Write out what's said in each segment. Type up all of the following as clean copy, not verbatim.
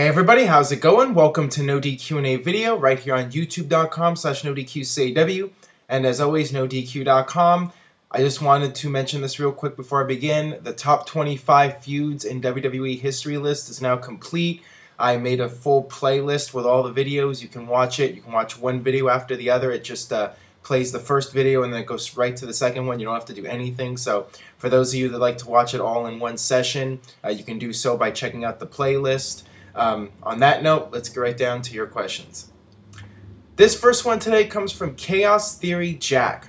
Hey everybody, how's it going? Welcome to NoDQ&A video right here on youtube.com/NoDQ&AV, and as always, NoDQ.com. I just wanted to mention this real quick before I begin. The top 25 feuds in WWE history list is now complete. I made a full playlist with all the videos. You can watch it. You can watch one video after the other. It just plays the first video and then it goes right to the second one. You don't have to do anything. So for those of you that like to watch it all in one session, you can do so by checking out the playlist. On that note, let's get right down to your questions. This first one today comes from Chaos Theory Jack.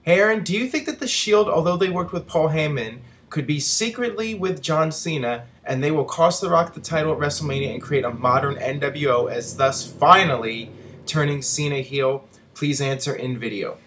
Hey Aaron, do you think that the Shield, although they worked with Paul Heyman, could be secretly with John Cena and they will cost The Rock the title at WrestleMania and create a modern NWO as thus finally turning Cena heel? Please answer in video.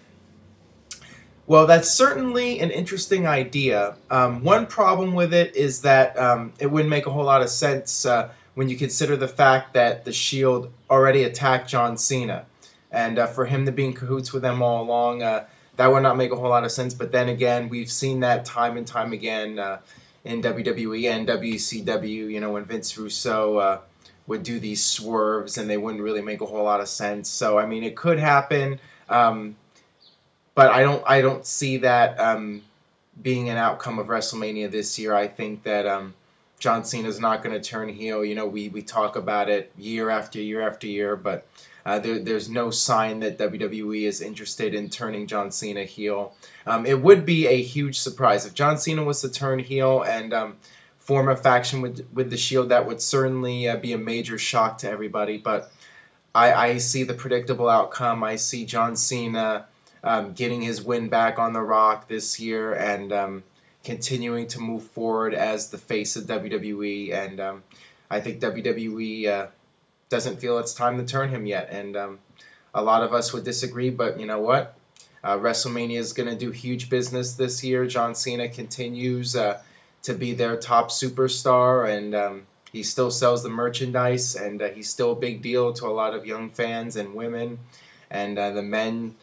Well, that's certainly an interesting idea. One problem with it is that it wouldn't make a whole lot of sense when you consider the fact that the Shield already attacked John Cena. And for him to be in cahoots with them all along, that would not make a whole lot of sense. But then again, we've seen that time and time again in WWE and WCW, you know, when Vince Russo would do these swerves and they wouldn't really make a whole lot of sense. So, I mean, it could happen, but I don't see that being an outcome of WrestleMania this year. I think that John Cena is not going to turn heel. You know, we talk about it year after year after year, but there's no sign that WWE is interested in turning John Cena heel. It would be a huge surprise if John Cena was to turn heel and form a faction with the Shield. That would certainly be a major shock to everybody. But I see the predictable outcome. I see John Cena getting his win back on The Rock this year and continuing to move forward as the face of WWE, and I think WWE doesn't feel it's time to turn him yet, and a lot of us would disagree, but you know what? WrestleMania is going to do huge business this year. John Cena continues to be their top superstar, and he still sells the merchandise, and he's still a big deal to a lot of young fans and women, and the men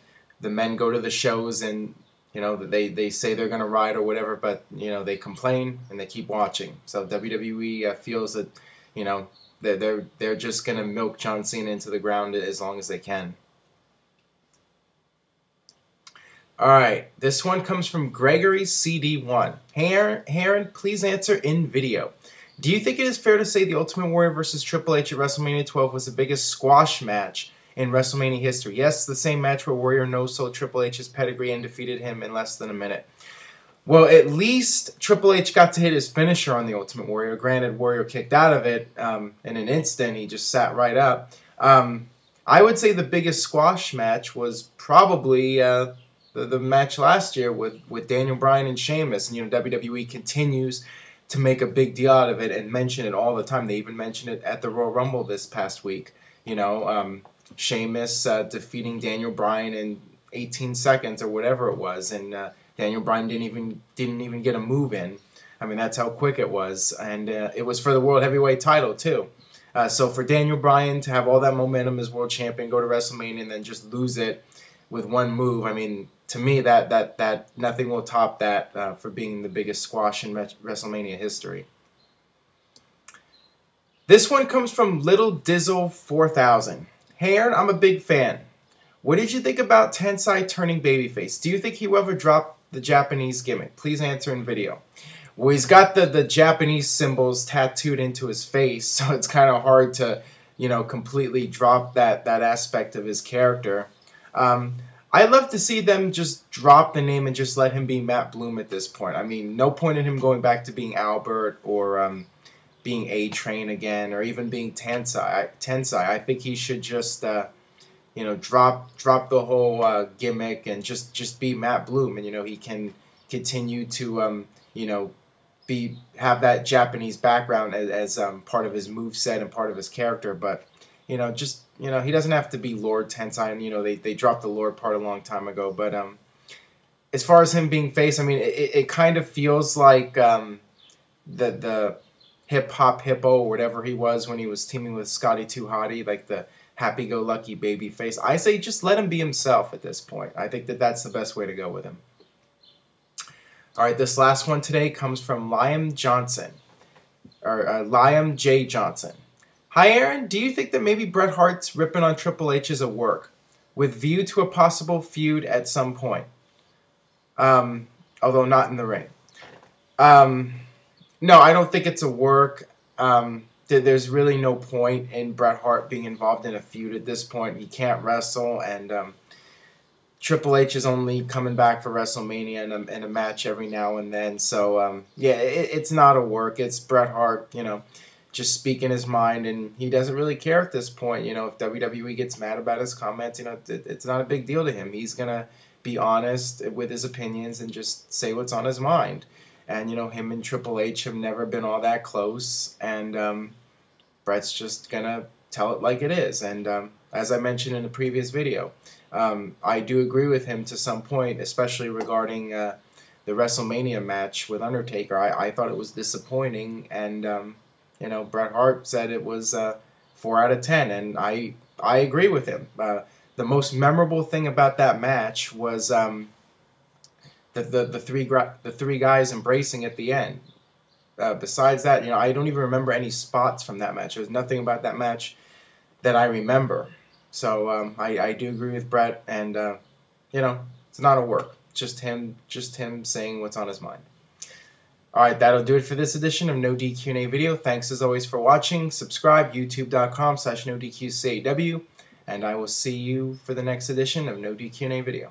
go to the shows and you know, they say they're going to ride or whatever, but, you know, they complain and they keep watching. So WWE feels that, you know, they're just going to milk John Cena into the ground as long as they can. All right, this one comes from Gregory CD1. Hey Aaron, please answer in video. Do you think it is fair to say the Ultimate Warrior versus Triple H at WrestleMania 12 was the biggest squash match in WrestleMania history? Yes, the same match where Warrior no-sold Triple H's pedigree and defeated him in less than a minute. Well, at least Triple H got to hit his finisher on the Ultimate Warrior. Granted, Warrior kicked out of it in an instant. He just sat right up. I would say the biggest squash match was probably the match last year with Daniel Bryan and Sheamus. And, you know, WWE continues to make a big deal out of it and mention it all the time. They even mentioned it at the Royal Rumble this past week. You know, Sheamus defeating Daniel Bryan in 18 seconds or whatever it was, and Daniel Bryan didn't even get a move in. I mean, that's how quick it was, and it was for the World Heavyweight title too. So for Daniel Bryan to have all that momentum as world champion, go to WrestleMania, and then just lose it with one move, I mean, to me that nothing will top that for being the biggest squash in WrestleMania history. This one comes from Little Dizzle 4000. Hey Aaron, I'm a big fan. What did you think about Tensai turning babyface? Do you think he will ever drop the Japanese gimmick? Please answer in video. Well, he's got the Japanese symbols tattooed into his face, so it's kind of hard to, you know, completely drop that aspect of his character. I'd love to see them just drop the name and just let him be Matt Bloom at this point. I mean, no point in him going back to being Albert or being A-Train again, or even being Tensai. I think he should just, you know, drop the whole gimmick and just be Matt Bloom, and you know he can continue to, you know, have that Japanese background as part of his moveset and part of his character. But you know, just he doesn't have to be Lord Tensai, and you know they dropped the Lord part a long time ago. But as far as him being face, I mean, it kind of feels like the Hip Hop Hippo or whatever he was when he was teaming with Scotty 2 Hotty, like the happy-go-lucky baby face. I say just let him be himself at this point. I think that's the best way to go with him. All right, this last one today comes from Liam Johnson, or Liam J. Johnson. Hi Aaron, do you think that maybe Bret Hart's ripping on Triple H is a work, with view to a possible feud at some point? Although not in the ring. No, I don't think it's a work. There's really no point in Bret Hart being involved in a feud at this point. He can't wrestle, and Triple H is only coming back for WrestleMania and a match every now and then. So, yeah, it's not a work. It's Bret Hart, just speaking his mind, and he doesn't really care at this point. If WWE gets mad about his comments, it's not a big deal to him. He's going to be honest with his opinions and just say what's on his mind. And, him and Triple H have never been all that close, and Bret's just going to tell it like it is. And as I mentioned in a previous video, I do agree with him to some point, especially regarding the WrestleMania match with Undertaker. I thought it was disappointing, and Bret Hart said it was 4 out of 10, and I agree with him. The most memorable thing about that match was the three guys embracing at the end. Besides that, I don't even remember any spots from that match. There's nothing about that match that I remember. So I do agree with Bret, and it's not a work. Just him saying what's on his mind. All right, that'll do it for this edition of No DQ&A video. Thanks as always for watching. Subscribe, youtube.com/NoDQ&AW, and I will see you for the next edition of No DQ&A video.